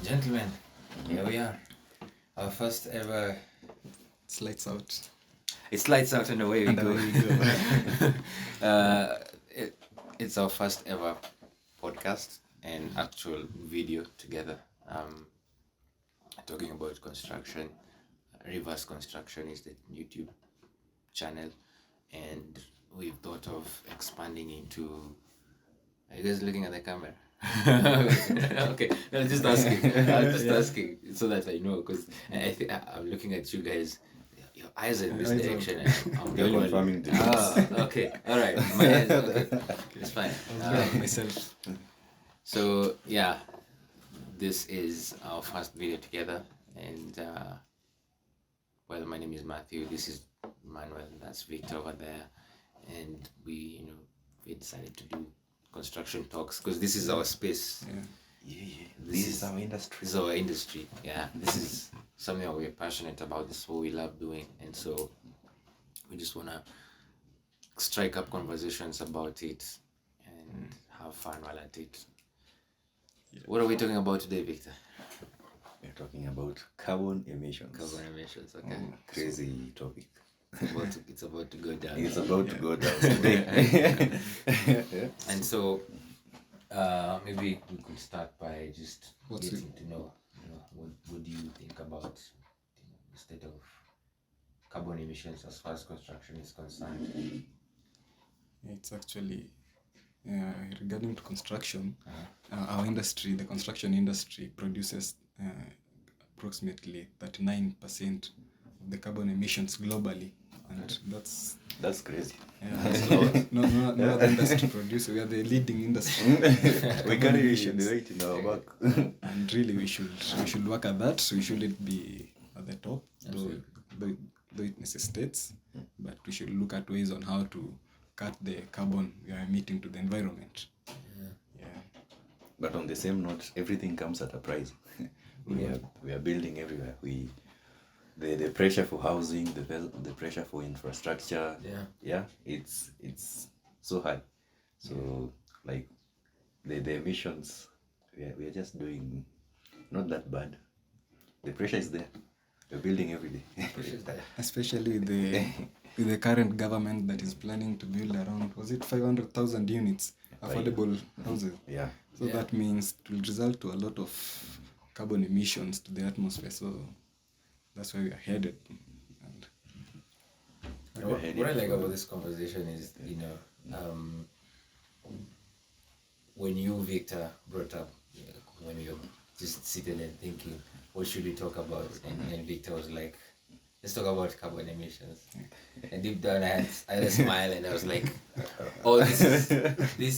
Gentlemen, here we are. Our first ever. It's lights out. It's lights out and away we go. It's our first ever podcast and actual video together. Talking about construction. Reverse Construction is the YouTube channel, and we've thought of expanding into. Are you guys looking at the camera? Okay, no, just asking. I'm just asking so that I know, because I think I'm looking at you guys. Your eyes are in this direction. And I'm the only one. Confirming this. Okay, all right. My eyes, okay, it's fine. Myself. So yeah, this is our first video together, and well, my name is Matthew. This is Emmanuel. That's Victor over there, and we decided to do construction talks because this is our space. This is our industry. This is our industry. Yeah, this is something that we're passionate about. This is what we love doing, and so we just wanna strike up conversations about it and have fun while at it. What are we talking about today, Victor? We're talking about carbon emissions. Carbon emissions. Okay. Crazy topic. It's about to go down. It's about to go down today. And so maybe we could start by just getting to know, what do you think about the state of carbon emissions as far as construction is concerned? It's actually regarding to construction. Our industry, the construction industry, produces approximately 39% of the carbon emissions globally, and that's crazy. No other industry producer. We are the leading industry. We carry the weight in our back. And really, we should work at that. We shouldn't be at the top, though it necessitates, but we should look at ways on how to cut the carbon we are emitting to the environment. But on the same note, everything comes at a price. We are building everywhere. The pressure for housing, the pressure for infrastructure. It's so high. So like the emissions, we are just doing not that bad. The pressure is there. We're building every day. Especially with the current government that is planning to build around, was it 500,000 units affordable houses? So that means it will result to a lot of carbon emissions to the atmosphere. So that's where we are headed. What I like about this conversation is, when you, Victor, brought up, when you're just sitting and thinking, what should we talk about? And Victor was like, let's talk about carbon emissions. And deep down, I had a smile, and I was like, oh, this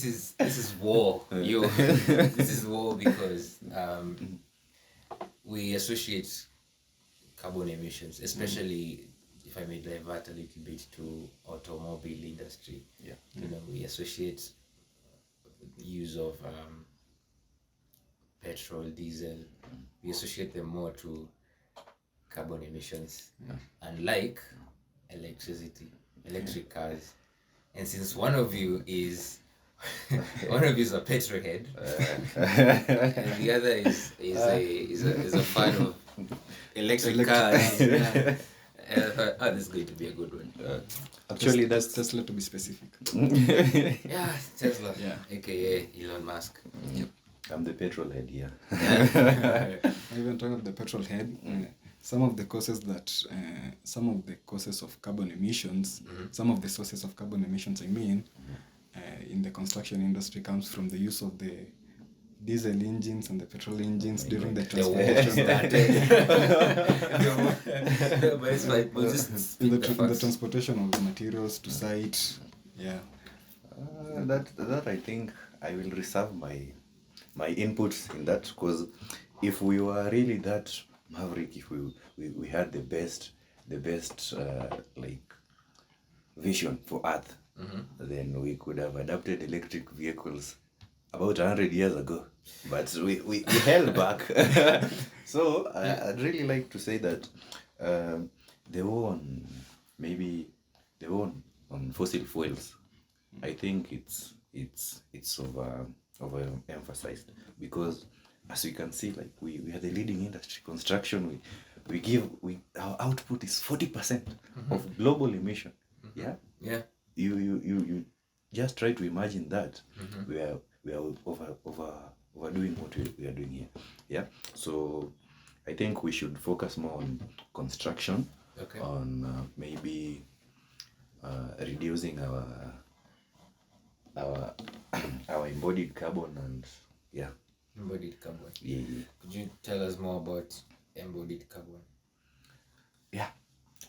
is war. This is war because we associate carbon emissions, especially if I may divert a little bit to automobile industry. We associate the use of petrol, diesel. We associate them more to carbon emissions, unlike electric cars. And since one of you is a petrol head, and the other is a fan of electric cars. This is going to be a good one. Actually, that's Tesla, to be specific. Tesla, aka Elon Musk. I'm the petrol head here. Even talking of the petrol head, some of the causes of carbon emissions, some of the sources of carbon emissions, in the construction industry comes from the use of the diesel engines and the petrol engines during the transportation. The transportation of the materials to site. That I think I will reserve my inputs in that, because if we were really that maverick, if we had the best vision for Earth, then we could have adopted electric vehicles about 100 years ago. But we held back. So I'd really like to say that the war on fossil fuels, I think it's over emphasized, because as we can see, like we are the leading industry. Construction, our output is 40% of global emission. Yeah. Yeah. You just try to imagine that. We are overdoing what we are doing here. Yeah. So I think we should focus more on construction. Okay. On maybe reducing our embodied carbon and embodied carbon. Yeah. Could you tell us more about embodied carbon? Yeah.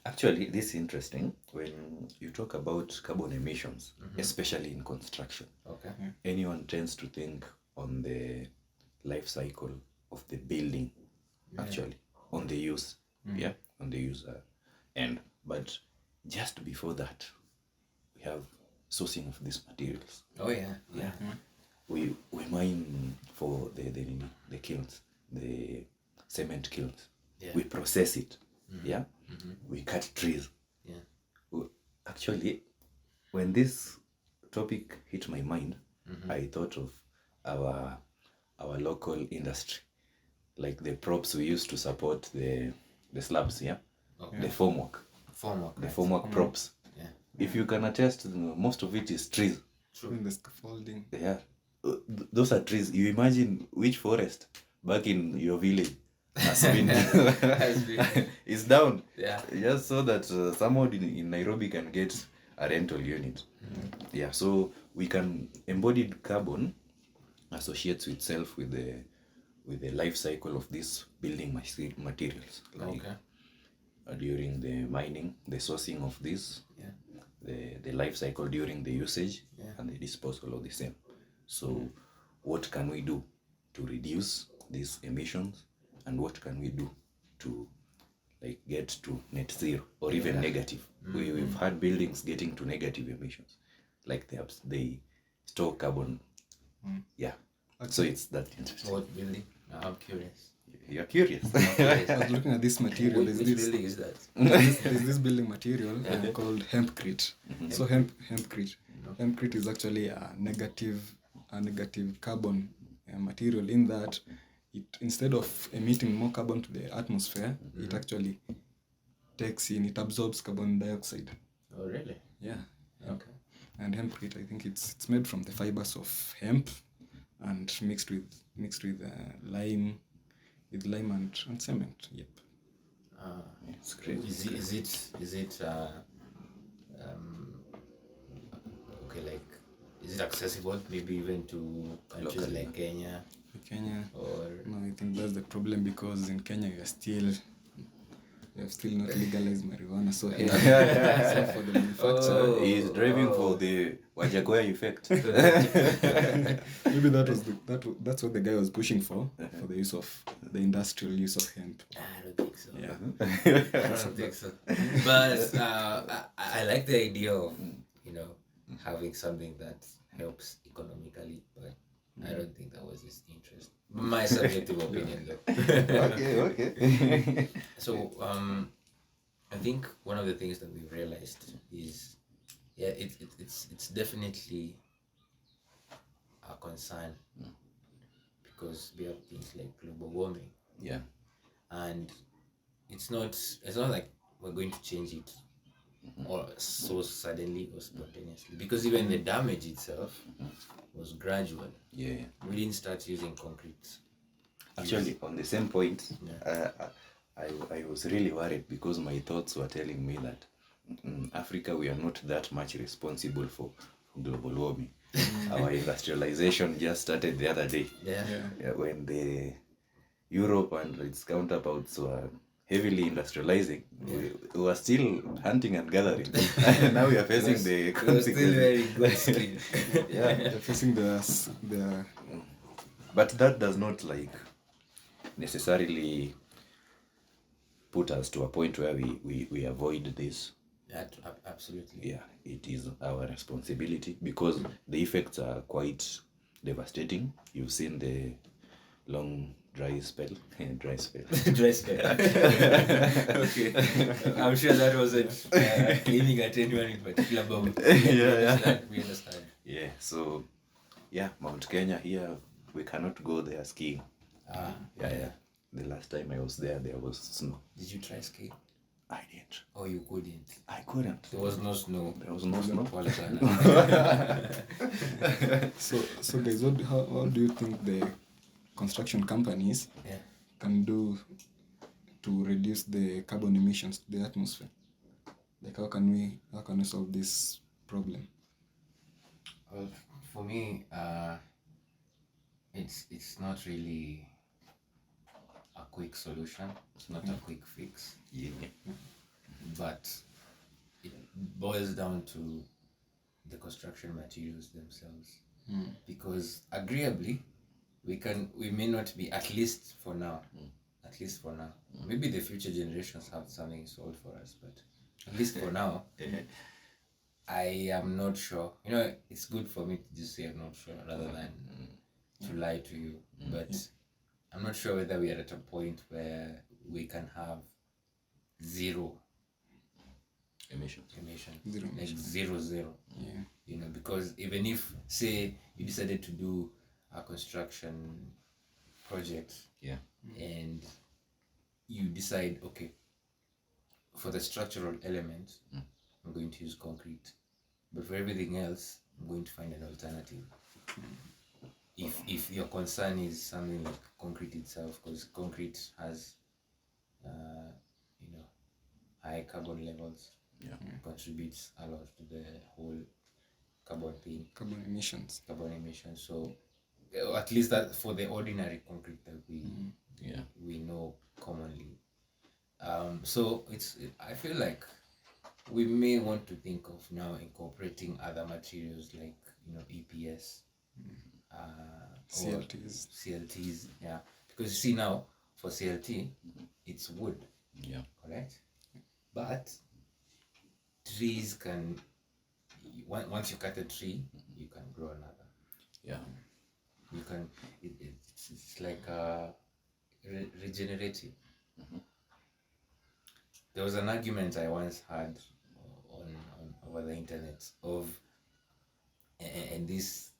Actually, this is interesting when you talk about carbon emissions, especially in construction. Okay. Anyone tends to think on the life cycle of the building, actually, on the use, on the user end. But just before that, we have sourcing of these materials. Oh yeah. We mine for the kilns, the cement kilns. We process it. We cut trees. Actually, when this topic hit my mind, I thought of our local industry, like the props we used to support the slabs. The formwork. The formwork props. If you can attest, most of it is trees. True. In the scaffolding. Yeah. Those are trees. You imagine which forest back in your village has been it's down. Yeah. Just so that someone in Nairobi can get a rental unit. Yeah. So we can embodied carbon associates itself with the life cycle of these building materials. Like during the mining, the sourcing of this, the life cycle during the usage and the disposal of the same. So what can we do to reduce these emissions, and what can we do to like get to net zero or even negative? We've had buildings getting to negative emissions, like they store carbon. So it's that interesting. What building? I'm curious. You're curious. I was looking at this material. Which building is that? There's this building material called hempcrete. So hempcrete. Hempcrete is actually a negative carbon material, in that it, instead of emitting more carbon to the atmosphere, it actually it absorbs carbon dioxide. Oh really? Yeah. Okay. And hempcrete, I think it's made from the fibers of hemp and mixed with lime and cement. Yep. It's crazy. Is it okay, like, is it accessible maybe even to countries Locally. like Kenya? Or No, I think that's the problem, because in Kenya we have still not legalized marijuana, so so for the manufacturer, He's driving for the Wajakoya effect. maybe that's what the guy was pushing for the use of the industrial use of hemp. I don't think so. Yeah. I don't think so. But I like the idea of having something that helps economically, but I don't think that was his interest. My subjective opinion, though. Okay. So I think one of the things that we've realized is it's definitely a concern, because we have things like global warming. Yeah. And it's not like we're going to change it or so suddenly or spontaneously, because even the damage itself was gradual. Yeah. We didn't start using concrete. Actually, on the same point, I was really worried, because my thoughts were telling me that Africa, we are not that much responsible for global warming. Our industrialization just started the other day. When the Europe and its counterparts were heavily industrializing, we were still hunting and gathering. Now we are facing the consequences. They're facing the But that does not necessarily put us to a point where we avoid this. Absolutely. Yeah, it is our responsibility, because the effects are quite devastating. You've seen the long dry spell. Dry spell. Okay. I'm sure that wasn't aiming at anyone in particular, but we understand. Yeah, so Mount Kenya here, we cannot go there skiing. Yeah. The last time I was there was snow. Did you try ski? I didn't. Oh, you couldn't? I couldn't. There was no snow. There was no snow. So guys, how do you think the construction companies can do to reduce the carbon emissions to the atmosphere? Like how can we solve this problem? Well, for me, it's not really a quick solution. It's not a quick fix. Yeah. But it boils down to the construction materials themselves. Because agreeably, we may not be, at least for now. Maybe the future generations have something solved for us, but at least for now, I am not sure. It's good for me to just say I'm not sure rather than to lie to you. But I'm not sure whether we are at a point where we can have zero emissions. Zero Like emissions. zero. Yeah. Because even if, say, you decided to do a construction project, and you decide, okay, for the structural element, I'm going to use concrete, but for everything else, I'm going to find an alternative. If your concern is something like concrete itself, because concrete has, high carbon levels, contributes a lot to the whole carbon thing. Carbon emissions. So at least that for the ordinary concrete that we know commonly. So I feel like we may want to think of now incorporating other materials like EPS, CLTs, because you see now for CLT it's wood, correct? But trees can, once you cut a tree, you can grow another. You can. It's like regenerative. There was an argument I once had on over the internet and this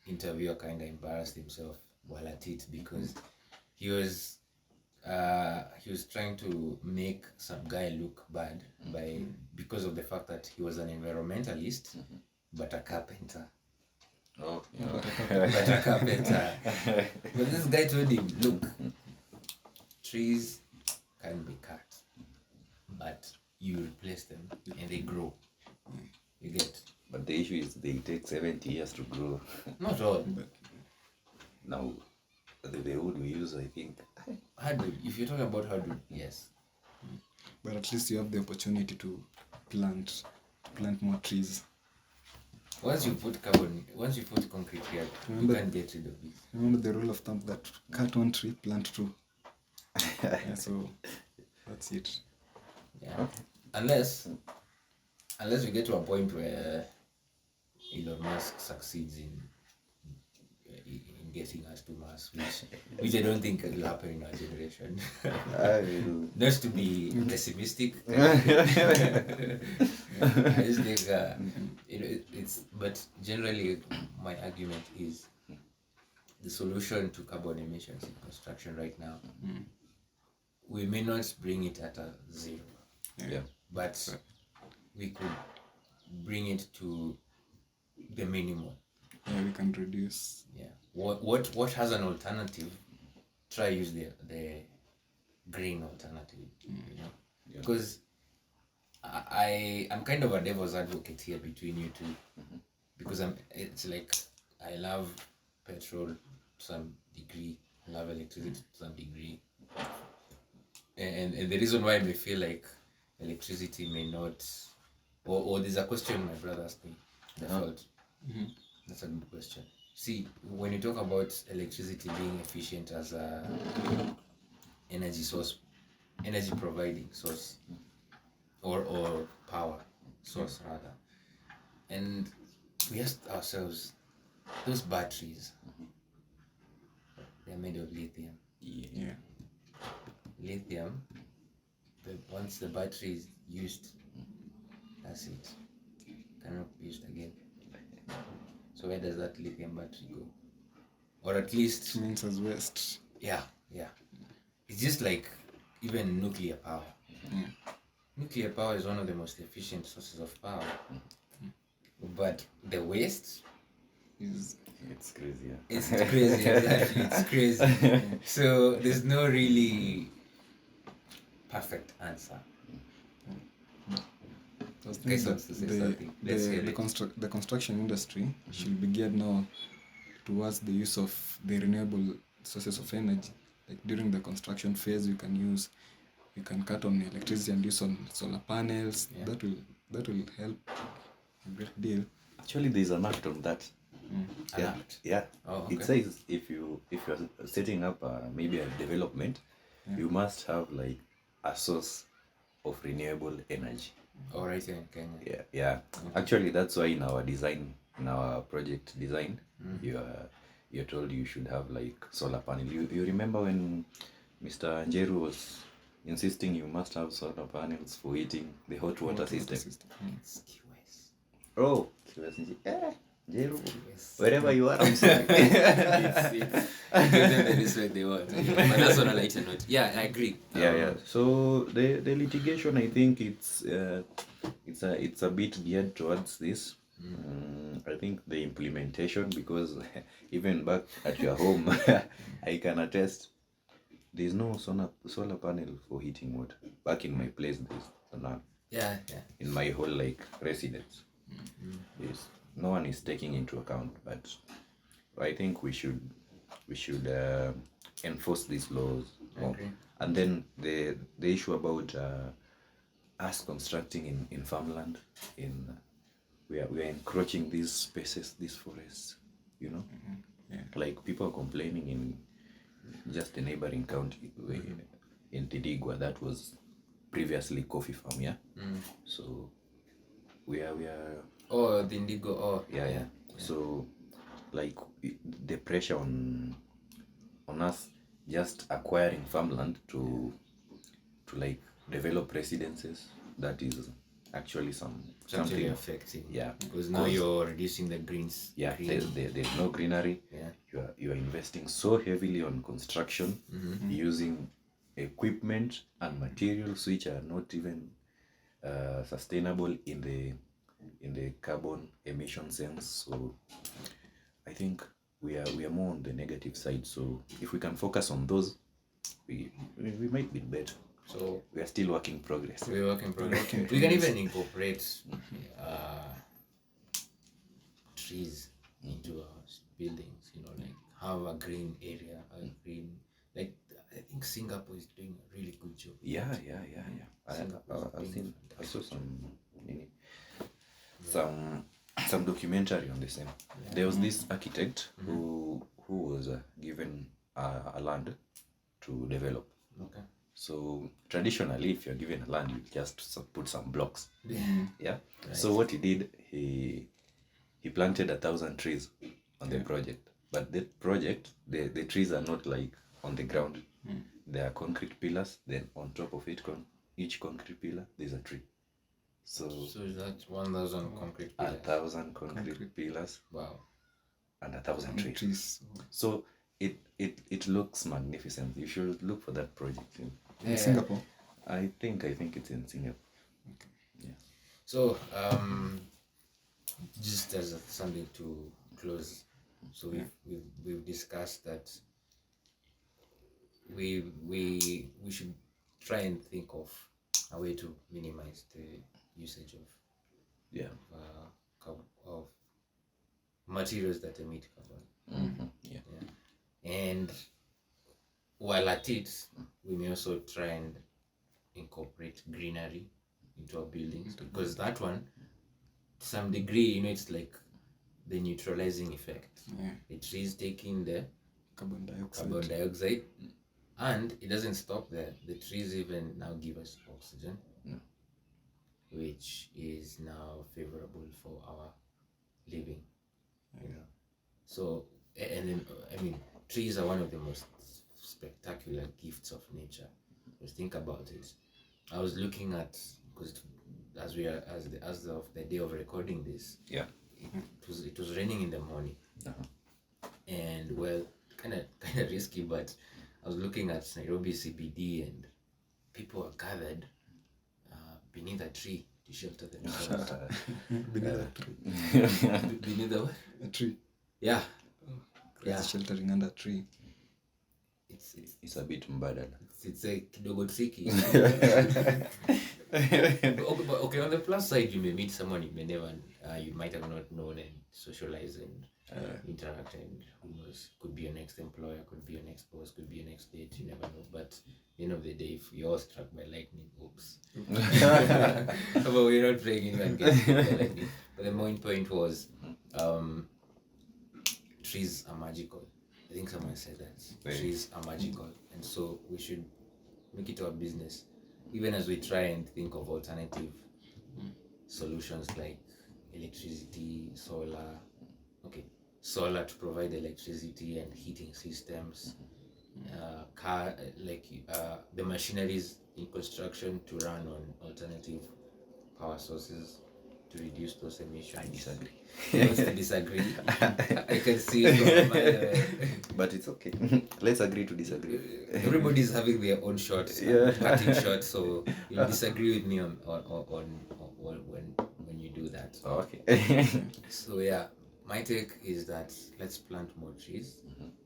interviewer kind of embarrassed himself while at it because he was trying to make some guy look bad because of the fact that he was an environmentalist but a carpenter. Oh, But a carpenter. But this guy told him, look, trees can be cut, but you replace them and they grow. You get? But the issue is they take 70 years to grow. Not all. Now, the wood we use, I think. Hardwood. If you're talking about hardwood, yes. But at least you have the opportunity to plant more trees. Once you put concrete here, you can get rid of it. Remember the rule of thumb that cut one tree, plant two. So that's it. Yeah. Unless we get to a point where Elon Musk succeeds in getting us to Mars, which I don't think will happen in our generation. Not to be pessimistic. I just think but generally my argument is the solution to carbon emissions in construction right now. We may not bring it at a zero, but we could bring it to the minimum. Yeah, we can reduce. Yeah. What has an alternative? Try use the green alternative. Because I'm kind of a devil's advocate here between you two, because it's like I love petrol to some degree, I love electricity to some degree, and the reason why I may feel like electricity may not, or there's a question my brother asked me, and I felt that's a good question. See, when you talk about electricity being efficient as a energy providing source, or power source rather, and we asked ourselves, those batteries, they're made of lithium. Yeah. Lithium, once the battery is used, that's it. Cannot be used again. So where does that lithium battery go? Or at least It means as waste. Yeah, Yeah. It's just like even nuclear power. Nuclear power is one of the most efficient sources of power. But the waste Is It's crazy. Yeah. it's crazy, exactly. It's crazy. So there's no really perfect answer. I was Guys thinking wants to say something. Let's hear it. the construction industry should be geared now towards the use of the renewable sources of energy. Like during the construction phase, you can cut on electricity and use on solar panels. Yeah. That will help a great deal. Actually, there's an act on that. An act? Yeah. Oh, okay. It says if you're setting up maybe a development, you must have like a source of renewable energy. Oh, right here in Kenya. Yeah. Actually, that's why in our project design, you're told you should have like solar panel. You remember when Mr. Njeru was insisting you must have solar panels for heating the hot water system. It's QS. Oh, Njeru, wherever you are, I'm sorry. Give them the respect they want. But that's on a lighter note. Yeah, I agree. Yeah. So the litigation, I think it's a bit geared towards this. I think the implementation, because even back at your home, I can attest there's no solar panel for heating water. Back in my place, there's none. Yeah. In my whole like residence, yes, no one is taking into account. But I think we should enforce these laws more. Okay. And then the issue about us constructing in farmland, we are encroaching these spaces, these forests, like people are complaining in just the neighboring county in Tidigwa, that was previously coffee farm. So we are Oh, the indigo. Oh, yeah. So like the pressure on us just acquiring farmland to like develop residences, that is actually something affecting. Yeah, because now you're reducing the greens. Yeah, there's no greenery. Yeah, you are investing so heavily on construction, using equipment and materials which are not even sustainable in the carbon emission sense. So I think we are more on the negative side. So if we can focus on those, we might be better. So we are still work in progress. We're working in progress. We can even incorporate trees into our buildings. Like have a green area, like I think Singapore is doing a really good job. Yeah. I saw some documentary on the same. There was this architect who was given a land to develop. Okay. So traditionally, if you're given a land, you just put some blocks. Yeah. Right. So what he did, he planted 1,000 trees on the project. But that project, the trees are not like on the ground. They are concrete pillars. Then on top of it, each concrete pillar, there's a tree. So is that 1,000 concrete pillars? 1,000 concrete pillars. Wow. And 1,000 trees. So it looks magnificent. You should look for that project in Singapore. I think it's in Singapore. Okay. Yeah. So just as something to close. So we've discussed that we should try and think of a way to minimize the usage of materials that emit carbon. And while at it, we may also try and incorporate greenery into our buildings, because that one, to some degree, it's like the neutralizing effect. The trees taking the carbon dioxide, and it doesn't stop there. The trees even now give us oxygen, which is now favorable for our living. So, and then trees are one of the most spectacular gifts of nature. Just think about it. I was looking at, because as of the day of recording this, it was raining in the morning, and well, kind of risky, but I was looking at Nairobi CPD and people are gathered beneath a tree to shelter themselves. Beneath a tree. Beneath the what? A tree. Yeah. Yeah. Sheltering under a tree. It's a bit mbadala. It's a kidogo tricky. Okay, on the plus side, you may meet someone you may never, you might have not known, and socialize and interact, and who knows, could be your next employer, could be your next boss, could be your next date, you never know. But at the end of the day, if you're struck by lightning, oops. But we're not praying anyone gets struck by lightning. But the main point was, trees are magical. I think someone said that. Trees are magical, and so we should make it our business, even as we try and think of alternative solutions like electricity, solar. Okay, solar to provide electricity and heating systems, the machineries in construction to run on alternative power sources to reduce those emissions. I disagree. He wants to disagree. I can see it from a mile away. But it's okay. Let's agree to disagree. Everybody's having their own shots, parting shots, so you'll disagree with me on when you do that. Okay. So yeah, my take is that let's plant more trees.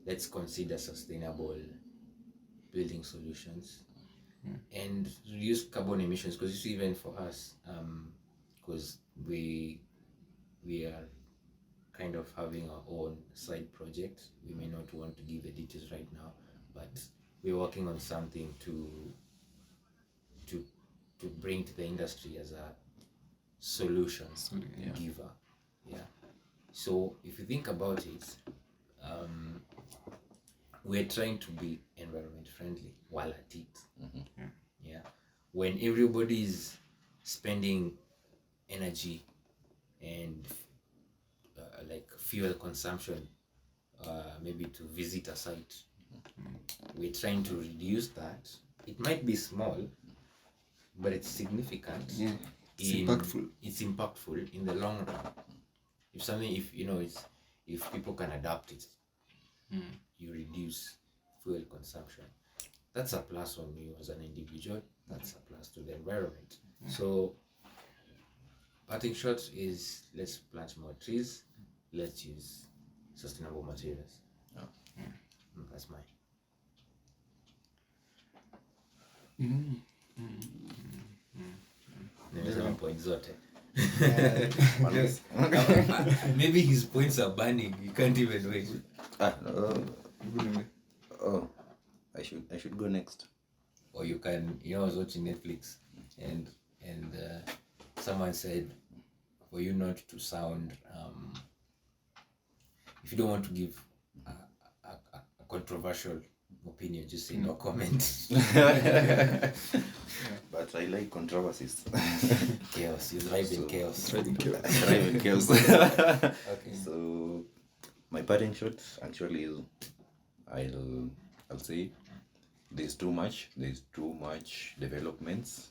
Let's consider sustainable building solutions and reduce carbon emissions, because you see, even for us, because we are kind of having our own side project. We may not want to give the details right now, but we're working on something to bring to the industry as a solution giver. Yeah. So if you think about it, we're trying to be environment friendly while at it. Yeah. When everybody is spending energy and like fuel consumption, maybe to visit a site, we're trying to reduce that. It might be small, but it's significant. Yeah, it's impactful. It's impactful in the long run. If people can adapt it, you reduce fuel consumption. That's a plus on you as an individual. That's a plus to the environment. So parting shot is, let's plant more trees. Let's use sustainable materials. That's mine. Nimesema point zote. Maybe his points are burning. You can't even wait. Oh, I should go next. Or you can. I was watching Netflix, and someone said, for you not to sound, if you don't want to give a controversial opinion, just say no comment. But I like controversies. Chaos. You thrive in chaos. Thrive in chaos. Okay. So my parting shot actually is, I'll say there's too much developments.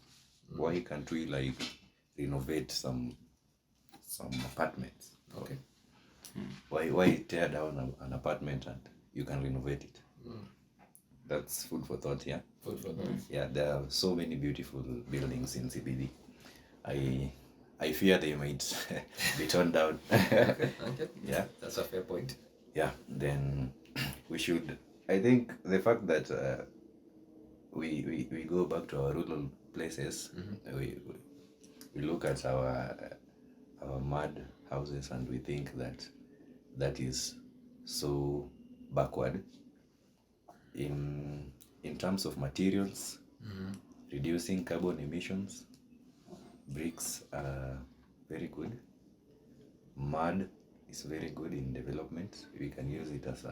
Why can't we like renovate some apartments? Okay. Why tear down an apartment and you can renovate it? That's food for thought, yeah. Food for thought. Yeah, there are so many beautiful buildings in CBD. I fear they might be torn down. Okay. Yeah, that's a fair point. Yeah, then we should. I think the fact that we go back to our rural places, we look at our mud houses and we think that is so backward in terms of materials. Reducing carbon emissions. Bricks are very good. Mud is very good in development. We can use it as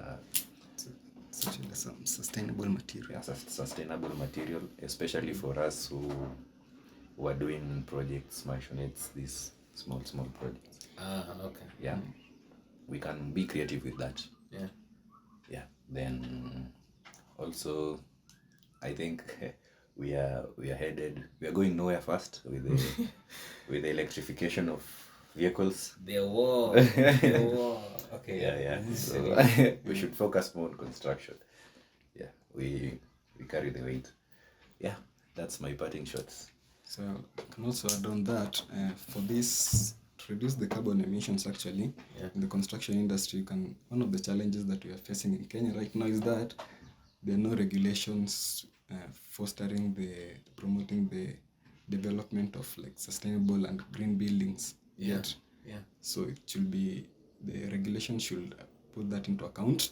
some sustainable material. As a sustainable material, especially for us who are doing projects, maishonettes, these small projects. Okay. Yeah. We can be creative with that. Yeah. Yeah. Then also, I think we are going nowhere fast with the electrification of vehicles. The war. Okay. Yeah. So we should focus more on construction. yeah, we carry the weight. Yeah, that's my parting shots. So I can also add on that for this to reduce the carbon emissions actually in the construction industry, one of the challenges that we are facing in Kenya right now is that there are no regulations fostering promoting the development of like sustainable and green buildings yet. So it should be, the regulation should put that into account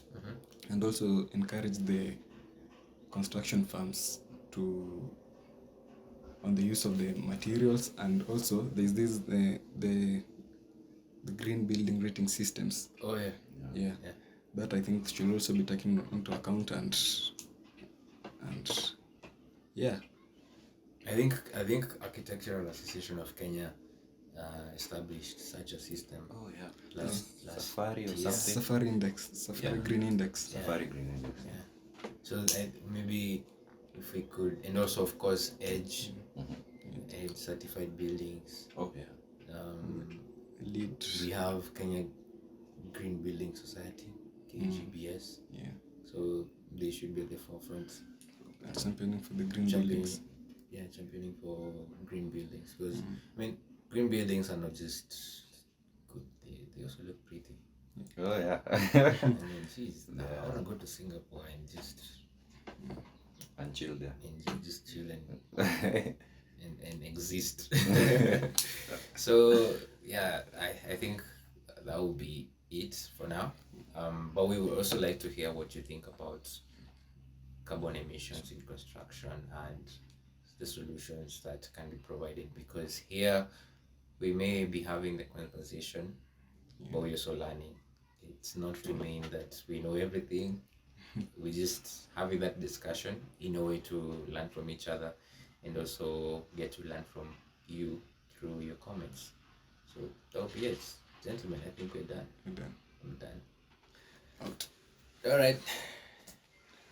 and also encourage the construction firms on the use of the materials, and also there's this the green building rating systems. Yeah. That I think should also be taken into account, and yeah. I think Architectural Association of Kenya established such a system. Last Safari or something. Safari Green Index. Safari Green Index. So maybe if we could, and also of course EDGE, EDGE certified buildings. LEED. We have Kenya Green Building Society, KGBS. So they should be at the forefront. Championing for the green buildings. Championing for green buildings, because I mean, green buildings are not just good; they also look pretty. I mean, geez, I want to go to Singapore and just chill there, and just chill and exist. So yeah, I think that will be it for now. But we would also like to hear what you think about carbon emissions in construction and the solutions that can be provided, because here we may be having the conversation, but we're also learning. It's not to mean that we know everything. We just having that discussion in a way to learn from each other and also get to learn from you through your comments. So that'll be it. Gentlemen, I think we're done. We're done. I'm done. Out. All right.